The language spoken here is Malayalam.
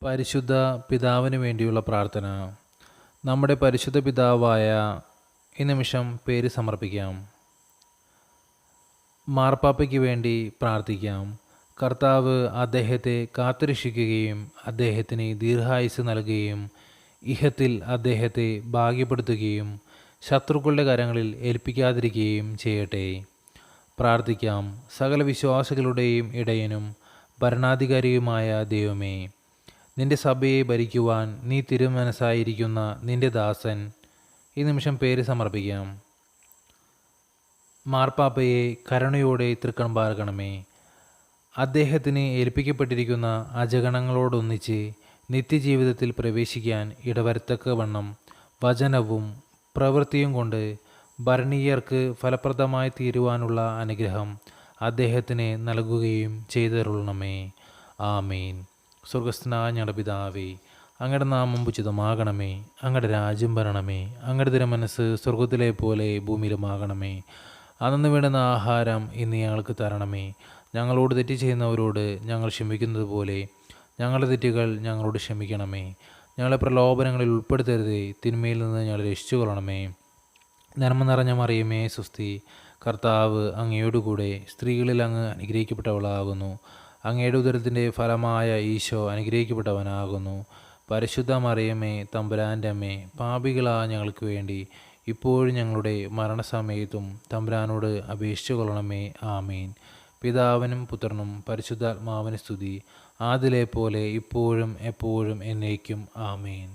പരിശുദ്ധ പിതാവിന് വേണ്ടിയുള്ള പ്രാർത്ഥന. നമ്മുടെ പരിശുദ്ധ പിതാവായ ഈ നിമിഷം പേര് സമർപ്പിക്കാം. മാർപ്പാപ്പയ്ക്ക് വേണ്ടി പ്രാർത്ഥിക്കാം. കർത്താവ് അദ്ദേഹത്തെ കാത്തുരക്ഷിക്കുകയും അദ്ദേഹത്തിന് ദീർഘായുസ്സ് നൽകുകയും ഇഹത്തിൽ അദ്ദേഹത്തെ ഭാഗ്യപ്പെടുത്തുകയും ശത്രുക്കളുടെ കരങ്ങളിൽ ഏൽപ്പിക്കാതിരിക്കുകയും ചെയ്യട്ടെ. പ്രാർത്ഥിക്കാം. സകല വിശ്വാസികളുടെയും ഇടയനും ഭരണാധികാരിയുമായ ദൈവമേ, നിന്റെ സഭയെ ഭരിക്കുവാൻ നീ തിരുമനസ്സായിരിക്കുന്ന നിന്റെ ദാസൻ ഈ നിമിഷം പേര് സമർപ്പിക്കാം. മാർപ്പാപ്പയെ കരുണയോടെ തൃക്കൺ പാർക്കണമേ. അദ്ദേഹത്തിന് ഏൽപ്പിക്കപ്പെട്ടിരിക്കുന്ന അജഗണങ്ങളോടൊന്നിച്ച് നിത്യജീവിതത്തിൽ പ്രവേശിക്കാൻ ഇടവരത്തക്കവണ്ണം വചനവും പ്രവൃത്തിയും കൊണ്ട് ഭരണീയർക്ക് ഫലപ്രദമായി തീരുവാനുള്ള അനുഗ്രഹം അദ്ദേഹത്തിന് നൽകുകയും ചെയ്തരുളണമേ. ആമീൻ. സ്വർഗസ്ഥനായ ഞങ്ങളുടെ പിതാവേ, അങ്ങയുടെ നാമം ഉചിതമാകണമേ. അങ്ങയുടെ രാജ്യം വരണമേ. അങ്ങയുടെ തിരുമനസ്സ് സ്വർഗത്തിലെ പോലെ ഭൂമിയിലുമാകണമേ. അന്നു വേണ്ടുന്ന ആഹാരം ഇന്ന് ഞങ്ങൾക്ക് തരണമേ. ഞങ്ങളോട് തെറ്റ് ചെയ്യുന്നവരോട് ഞങ്ങൾ ക്ഷമിക്കുന്നത് പോലെ ഞങ്ങളുടെ തെറ്റുകൾ ഞങ്ങളോട് ക്ഷമിക്കണമേ. ഞങ്ങളെ പ്രലോഭനങ്ങളിൽ ഉൾപ്പെടുത്തരുതേ, തിന്മയിൽ നിന്ന് ഞങ്ങളെ രക്ഷിച്ചുകൊള്ളണമേ. നന്മ നിറഞ്ഞ മറിയമേ സ്വസ്തി, കർത്താവ് അങ്ങയോടുകൂടെ സ്ത്രീകളിൽ അങ്ങ് അനുഗ്രഹിക്കപ്പെട്ടവളാകുന്നു. അങ്ങയുടെ ഉദരത്തിൻ്റെ ഫലമായ ഈശോ അനുഗ്രഹിക്കപ്പെട്ടവനാകുന്നു. പരിശുദ്ധ മറിയമേ തമ്പുരാൻ്റെ അമ്മേ, പാപികളായ ഞങ്ങൾക്ക് വേണ്ടി ഇപ്പോഴും ഞങ്ങളുടെ മരണസമയത്തും തമ്പുരാനോട് അപേക്ഷിച്ചു കൊള്ളണമേ. ആമീൻ. പിതാവിനും പുത്രനും പരിശുദ്ധാത്മാവിന് സ്തുതി, ആദിലെ പോലെ ഇപ്പോഴും എപ്പോഴും എന്നേക്കും. ആമീൻ.